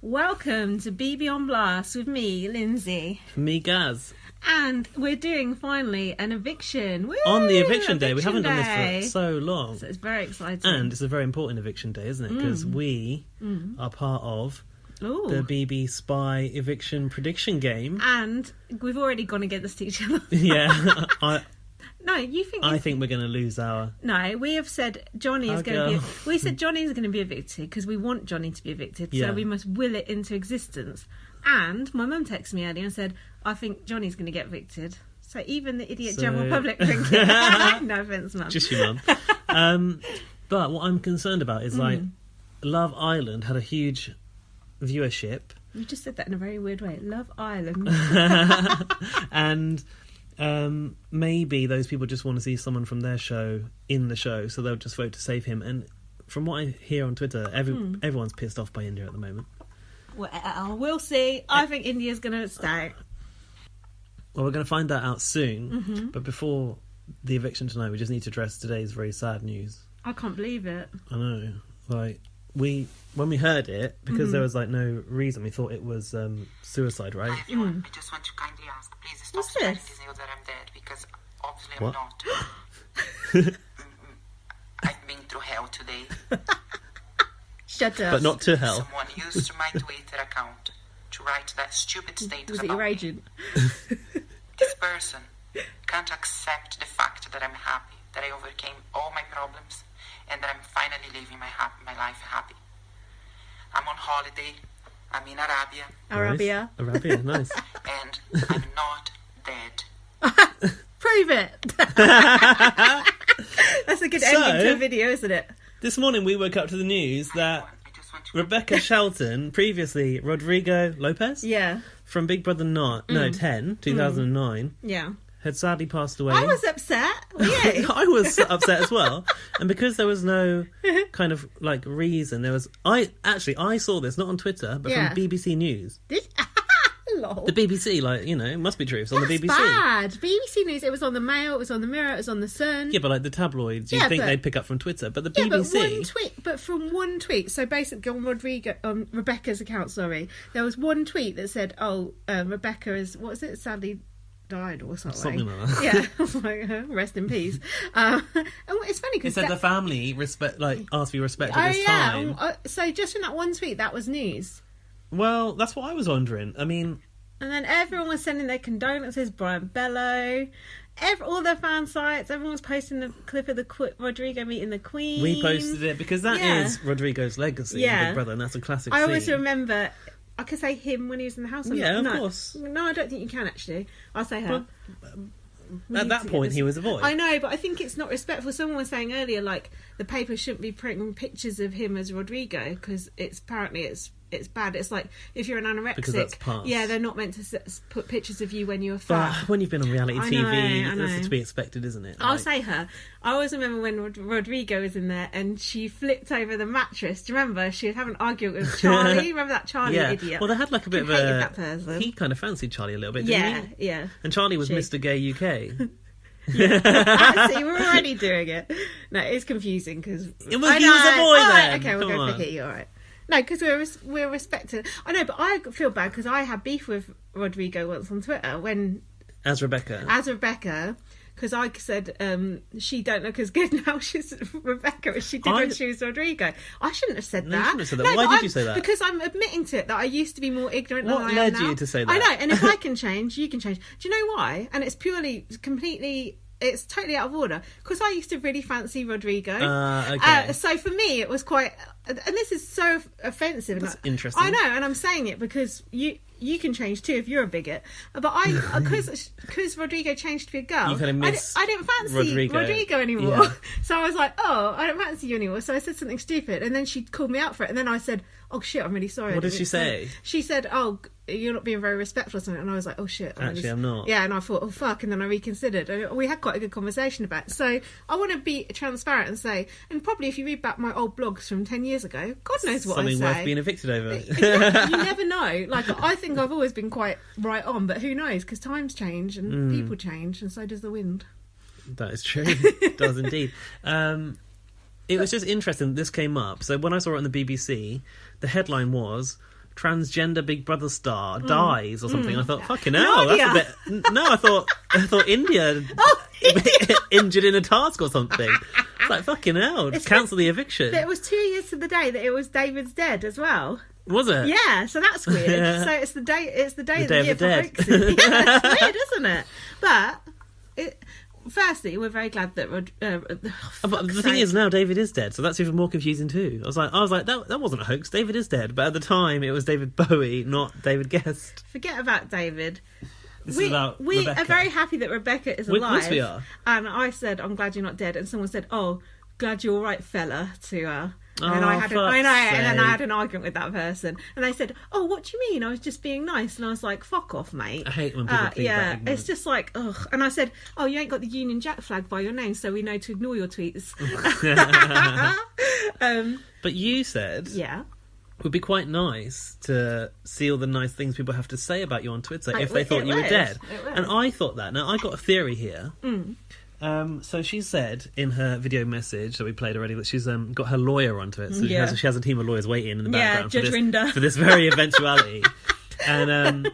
Welcome to BB on Blast with me, Lindsay. Me, Gaz. And we're doing, finally, an eviction. Woo! On the eviction day. We haven't day. done this for so long. So it's very exciting. And it's a very important eviction day, isn't it? Because we are part of the BB Spy eviction prediction game. And we've already gone against each other. Yeah. No, you think... I think we're going to lose our... No, we have said Johnny is going to be... We said Johnny's going to be evicted because we want Johnny to be evicted. Yeah. So we must will it into existence. And my mum texted me earlier and said, I think Johnny's going to get evicted. So even the idiot general public thinking... No offence, mum. Just your mum. But what I'm concerned about is, like, Love Island had a huge viewership. You just said that in a very weird way. Love Island. And... maybe those people just want to see someone from their show in the show, so they'll just vote to save him. And from what I hear on Twitter, everyone's pissed off by India at the moment. Well, we'll see. I think India's going to stay. Well, we're going to find that out soon. But before the eviction tonight, we just need to address today's very sad news. I can't believe it. I know. Like, when we heard it, because there was like no reason, we thought it was suicide, right? Hi everyone, I just want to kindly ask, please stop spreading this news that I'm dead, because obviously I'm not. I've been through hell today. Shut up. But not to hell. Someone used my Twitter account to write that stupid status Was it about your me. agent? This person can't accept the fact that I'm happy, that I overcame all my problems, and that I'm finally living my life happy. I'm on holiday. I'm in Arabia. Arabia. Nice. Arabia, nice. And I'm not dead. Prove it. That's a good ending to a video, isn't it? This morning we woke up to the news that I just want to... Rebekah Shelton, previously Rodrigo Lopez, Yeah. from Big Brother 10, 2009, Yeah. had sadly passed away. I was upset. Were you? I was upset as well, and because there was no kind of like reason, I saw this not on Twitter but Yeah. from BBC News. Lol. The BBC, like, you know, it must be true. It's on the BBC. Bad. BBC News. It was on the Mail. It was on the Mirror. It was on the Sun. Yeah, but like the tabloids, you'd think they'd pick up from Twitter, but the Yeah, BBC. but one tweet. But from one tweet. So basically, on Rebecca's account, there was one tweet that said, "Oh, Rebecca is sadly died or something." Something like that. Yeah, I was like, rest in peace. And it's funny It because said the family asked to be respected this time. So just from that one tweet, that was news. Well, that's what I was wondering. I mean. And then everyone was sending their condolences. Brian Bello, all their fan sites, everyone was posting the clip of the Rodrigo meeting the Queen. We posted it because that is Rodrigo's legacy in Big Brother, and that's a classic scene. I always remember, I could say him when he was in the house. Yeah, of course. No, I don't think you can actually. I'll say her. At that point, he was a boy. I know, but I think it's not respectful. Someone was saying earlier, like, the paper shouldn't be printing pictures of him as Rodrigo because it's bad. It's like if you're an anorexic, because that's past. Yeah, they're not meant to put pictures of you when you're fat. But when you've been on reality TV, I know. that's to be expected, isn't it? I'll say her. I always remember when Rodrigo was in there and she flipped over the mattress. Do you remember? She was having an argument with Charlie. Remember that Charlie idiot? Well, they had like a bit of a... that person. He kind of fancied Charlie a little bit, didn't he? Yeah. And Charlie was Mr. Gay UK. See, we're already doing it. No, it's confusing because... He was a boy then. Okay, we'll go for Hitty, alright. No, because we're respected. I know, but I feel bad because I had beef with Rodrigo once on Twitter As Rebekah, because I said she don't look as good now she's Rebecca as she did when she was Rodrigo. I shouldn't have said that. You shouldn't have said that. Why did you say that? Because I'm admitting to it that I used to be more ignorant than I am now. What led you to say that? I know, and if I can change, you can change. Do you know why? And it's it's totally out of order because I used to really fancy Rodrigo. Okay. So for me, it was quite, and this is so offensive. That's interesting. I know, and I'm saying it because you can change too if you're a bigot. But because Rodrigo changed to be a girl, you kind of miss I didn't fancy Rodrigo anymore. Yeah. So I was like, oh, I don't fancy you anymore. So I said something stupid, and then she called me out for it. And then I said, oh shit, I'm really sorry. What did she say? She said, oh, you're not being very respectful or something. And I was like, oh shit. I'm not. Yeah, and I thought, oh fuck. And then I reconsidered. And we had quite a good conversation about it. So I want to be transparent and say, and probably if you read back my old blogs from 10 years ago, God knows what Something I say. worth being evicted over. Exactly. You never know. Like, I think I've always been quite right on, but who knows? Because times change and people change, and so does the wind. That is true. It does indeed. It was just interesting that this came up. So when I saw it on the BBC, the headline was transgender Big Brother star dies or something. I thought, fucking hell, that's Nadia. a bit... No, I thought India injured in a task or something. It's like, fucking hell, just cancel the eviction. But it was 2 years to the day that it was David's dead as well. Was it? Yeah, so that's weird. So it's the day of the year for dead. hoaxing. Yeah, it's weird, isn't it? But firstly, we're very glad that But the thing is, now David is dead, so that's even more confusing too. I was like, that wasn't a hoax. David is dead, but at the time it was David Bowie, not David Guest. Forget about David. This is about we Rebekah. are very happy that Rebecca is Of alive. course we are. And I said, I'm glad you're not dead. And someone said, oh, glad you're all right, fella, to her. And I had an argument with that person, and they said, "Oh, what do you mean? I was just being nice." And I was like, "Fuck off, mate." I hate when people think that ignorant. It's just like, ugh. And I said, "Oh, you ain't got the Union Jack flag by your name, so we know to ignore your tweets." But you said, Yeah, it would be quite nice to see all the nice things people have to say about you on Twitter if they It thought you were would. dead. It would. And I thought that. Now, I got a theory here. So she said in her video message that we played already that she's got her lawyer onto it. So she has a team of lawyers waiting in the background Judge Rinder. for this very eventuality. And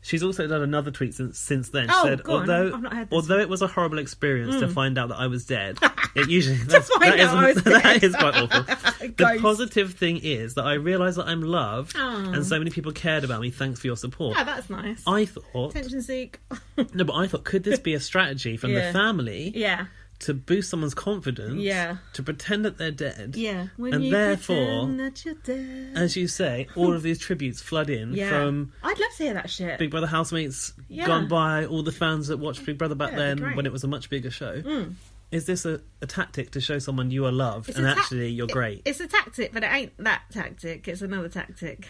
she's also done another tweet since then. She said, go on. I've not heard this although it was a horrible experience to find out that I was dead, it usually find out I was that dead. is quite awful. The Ghost. positive thing is that I realised that I'm loved and so many people cared about me. Thanks for your support. yeah, that's nice. I thought, Attention seek. no, but I thought, could this be a strategy from the family Yeah, to boost someone's confidence? Yeah. To pretend that they're dead. yeah. When And you therefore, pretend that you're dead. as you say, all of these tributes flood in from I'd love to hear that shit. Big Brother housemates Yeah. gone by, all the fans that watched Big Brother back Yeah, it'd be then great. when it was a much bigger show. Is this a tactic to show someone you are loved It's and a actually you're great? It's a tactic, but it ain't that tactic. It's another tactic.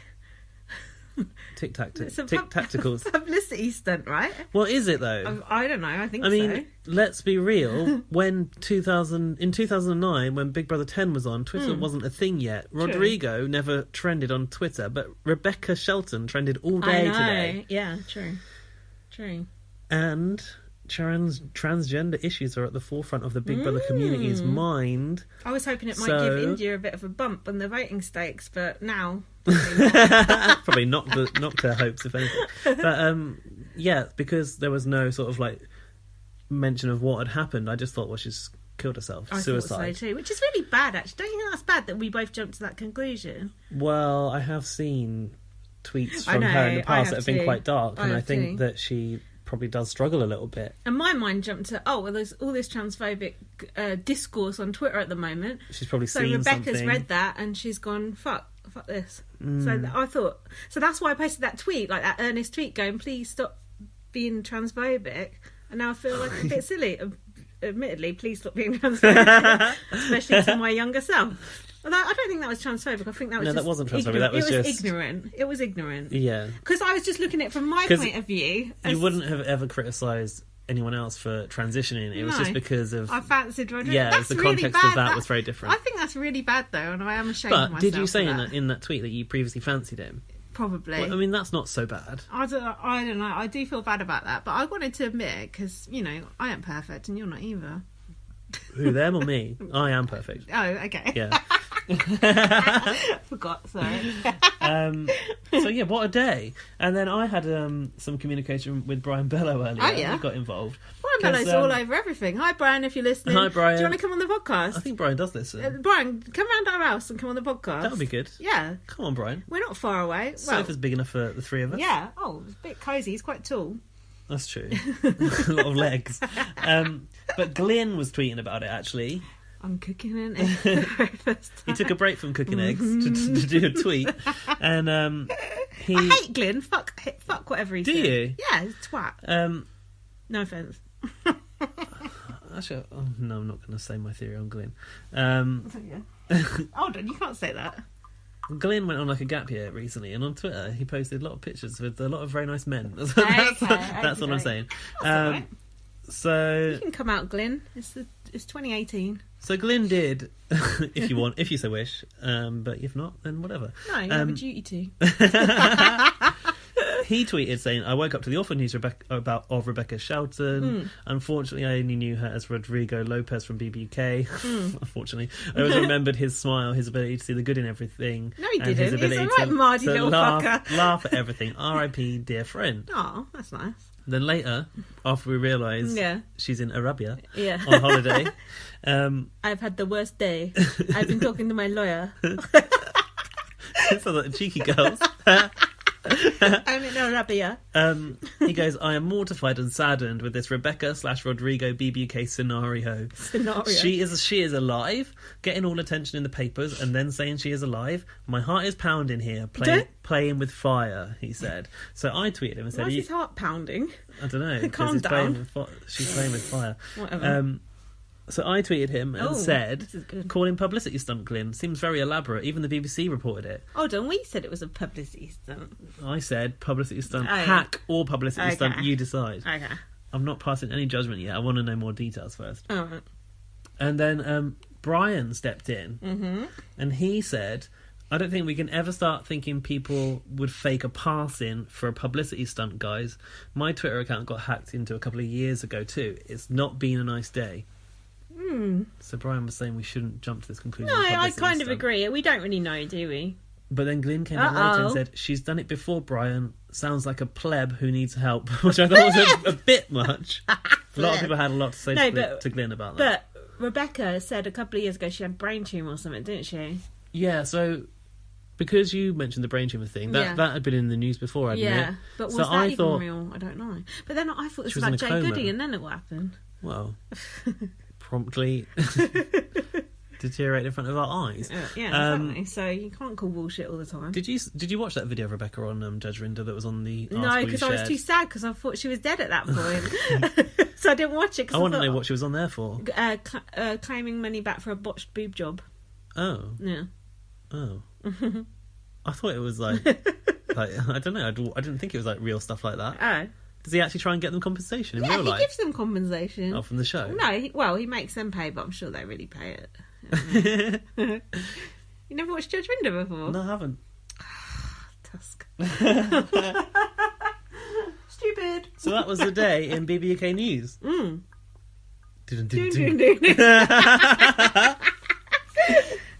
Tic-tac-tic. It's a Tic-tacticals. publicity stunt, right? What is it though? I don't know. I think I mean, so. let's be real. In 2009, when Big Brother 10 was on, Twitter wasn't a thing yet. Rodrigo never trended on Twitter, but Rebekah Shelton trended all day today. Yeah, true. And transgender issues are at the forefront of the Big Brother community's mind. I was hoping it might So- give India a bit of a bump on the voting stakes, but now Probably knocked her hopes, if anything. But yeah, because there was no sort of like mention of what had happened, I just thought, well, she's killed herself. I Suicide. thought so too, which is really bad. Actually, don't you think that's bad that we both jumped to that conclusion? Well, I have seen tweets I from know, her in the I past have that have been too. quite dark, I and I have think too. that she probably does struggle a little bit. And my mind jumped to, oh, well, there's all this transphobic discourse on Twitter at the moment. She's probably So seen Rebecca's something. read that and she's gone, fuck this. So I thought, so that's why I posted that tweet, like that earnest tweet going, please stop being transphobic. And now I feel like a bit silly. Admittedly, please stop being transphobic, especially to my younger self. Although I don't think that was transphobic. I think that was No, just that wasn't transphobic. ignorant. That was it was just- ignorant. It was ignorant. Yeah. Because I was just looking at it from my 'Cause point of view. You wouldn't have ever criticised anyone else for transitioning. It was No. just because of... I fancied Rodrigo. Yeah, That's the really context bad. of that was very different. I think that's really bad though, and I am ashamed of But myself. did you say for in that tweet that you previously fancied him? Probably. Well, I mean, that's not so bad. I don't know. I do feel bad about that, but I wanted to admit it because, you know, I ain't perfect and you're not either. Who, them or me? I am perfect. Oh, okay. Yeah. Forgot, sorry. So yeah, what a day. And then I had some communication with Brian Bellow earlier. Oh, yeah? He got involved. Brian Bellow's 'Cause, all over everything. Hi, Brian, if you're listening. Hi, Brian. Do you want to come on the podcast? I think Brian does listen. Brian, come round our house and come on the podcast. That would be good. Yeah. Come on, Brian. We're not far away. Well, Sofa's big enough for the three of us. yeah. Oh, it's a bit cosy. He's quite tall. That's true. A lot of legs. But Glyn was tweeting about it, actually. I'm cooking an egg for the very first time. He took a break from cooking eggs to do a tweet. And he... I hate Glyn. Fuck whatever he Do said. you? Yeah, he's a twat. No offence. Actually, no, I'm not going to say my theory on Glyn. Hold on, you can't say that. Glyn went on like a gap year recently, and on Twitter he posted a lot of pictures with a lot of very nice men. That's what I'm saying. That's all right. So You can come out, Glyn. It's 2018. So Glyn did, if you want, if you so wish. But if not, then whatever. No, you have a duty to. He tweeted saying, "I woke up to the awful news of Rebekah Shelton. Unfortunately, I only knew her as Rodrigo Lopez from BBK. Unfortunately, I always remembered his smile, his ability to see the good in everything. No, he and his didn't. He's ability a right mardy little fucker. laugh at everything. R.I.P. dear friend." Oh, that's nice. Then later, after we realise she's in Arabia on holiday, I've had the worst day. I've been talking to my lawyer. Sounds like cheeky girls. I'm in Arabia. He goes, "I am mortified and saddened with this Rebekah/Rodrigo BBK scenario. She is alive, getting all attention in the papers, and then saying she is alive. My heart is pounding here, playing with fire," he said. So I tweeted him and said, "Why is his heart pounding?" I don't know. Calm down. She's playing with fire. Whatever. So I tweeted him and said, "Calling publicity stunt, Glyn. Seems very elaborate. Even the BBC reported it." Hold on, we said it was a publicity stunt. I said publicity stunt, hack or publicity stunt, you decide. Okay. I'm not passing any judgment yet. I want to know more details first. All right. And then Brian stepped in and he said, "I don't think we can ever start thinking people would fake a pass-in for a publicity stunt, guys. My Twitter account got hacked into a couple of years ago too. It's not been a nice day." So Brian was saying we shouldn't jump to this conclusion. No, I kind of agree. We don't really know, do we? But then Glyn came out later and said, "She's done it before, Brian. Sounds like a pleb who needs help," which I thought was a bit much. A lot of people had a lot to say to Glyn about that. But Rebekah said a couple of years ago she had brain tumour or something, didn't she? Yeah, so because you mentioned the brain tumour thing, that had been in the news before, hadn't it? But was that even real? I don't know. But then I thought this was like Jay Goody, and then it what happened? Well, promptly deteriorate in front of our eyes. Yeah, exactly. So you can't call bullshit all the time. Did you watch that video of Rebekah on Judge Rinder that was on the article? No, because I was too sad because I thought she was dead at that point. So I didn't watch it. I want to know what she was on there for. Claiming money back for a botched boob job. Oh. Yeah. Oh. I thought it was like I don't know. I didn't think it was like real stuff like that. Oh. Does he actually try and get them compensation in real life? He gives them compensation. Oh, from the show? No, he makes them pay, but I'm sure they really pay it. You never watched Judge Rinder before? No, I haven't. Tusk. Stupid. So that was the day in BBK News.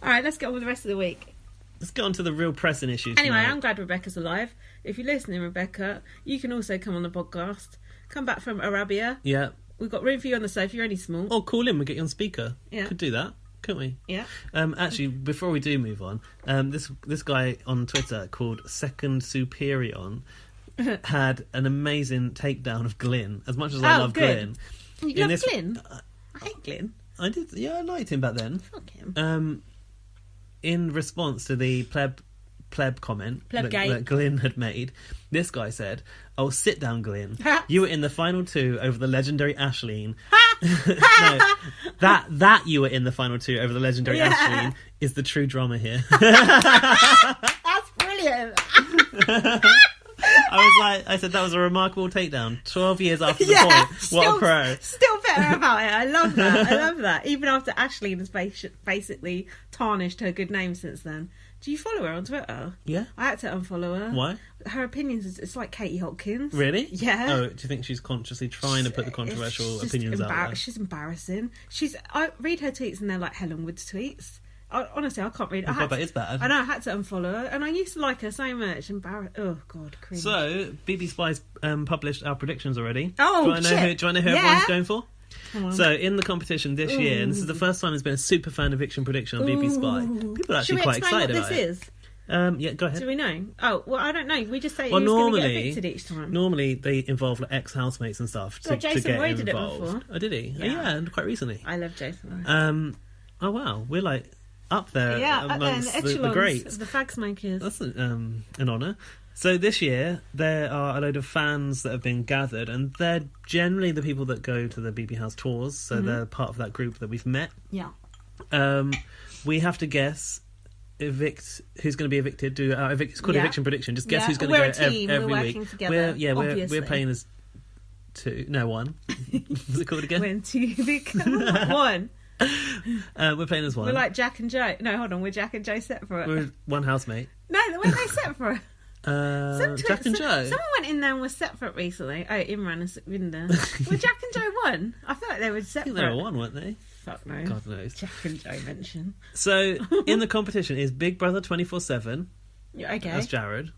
Alright, let's get on with the rest of the week. Let's get on to the real pressing issues. Anyway, tonight. I'm glad Rebekah's alive. If you're listening, Rebekah, you can also come on the podcast. Come back from Arabia. Yeah. We've got room for you on the sofa. You're only small. Or call in. We'll get you on speaker. Yeah. Could do that, couldn't we? Yeah. Actually, before we do move on, this guy on Twitter called Second Superion had an amazing takedown of Glyn. As much as I love Glyn. You love Glyn? I hate Glyn. I did. Yeah, I liked him back then. Fuck him. In response to the pleb comment that Glyn had made, this guy said, "Oh, sit down, Glyn. You were in the final two over the legendary Aisling." No, that you were in the final two over the legendary Aisling is the true drama here. That's brilliant. I said that was a remarkable takedown. 12 years after the point. What a pro. Still better about it. I love that. Even after Aisling has basically tarnished her good name since then. Do you follow her on Twitter? Yeah. I had to unfollow her. Why? Her opinions, it's like Katie Hopkins. Really? Yeah. Oh, do you think she's consciously trying to put the controversial opinions out there? She's embarrassing. I read her tweets and they're like Helen Wood's tweets. Honestly, I can't read. That is bad. I know, I had to unfollow her, and I used to like her so much. Oh God, cringe. So, BB Spies published our predictions already. Oh, do you want to know who everyone's going for? So, in the competition this year, and this is the first time there's been a super fan eviction prediction on BB Spy. People are actually quite excited about it. Should we explain what this is? Yeah, go ahead. Do we know? Oh, well, I don't know. We just say who's going to get evicted each time. Normally, they involve like ex-housemates and stuff to get Roy involved. Did it before. Oh, did he? Yeah, and quite recently. I love Jason. Oh wow, we're like up there amongst the greats. The fag smokers. That's an honour. So this year there are a load of fans that have been gathered, and they're generally the people that go to the BB House tours. So they're part of that group that we've met. Yeah. We have to guess who's going to be evicted. It's called eviction prediction. Just guess who's going to go every week. Working together. We're playing as one. What's it called again? When two become one. We're playing as one. We're like Jack and Joe. No, hold on. We're Jack and Joe separate. We're one housemate. No, weren't they separate? Jack and Joe. Someone went in there and was separate recently. Oh, Imran and Sukhvinder. Well, Jack and Joe won. I feel like they were separate. I think they were one, weren't they? Fuck no. God knows. Jack and Joe mention. So, in the competition is Big Brother 24/7. Yeah, okay. That's Jared.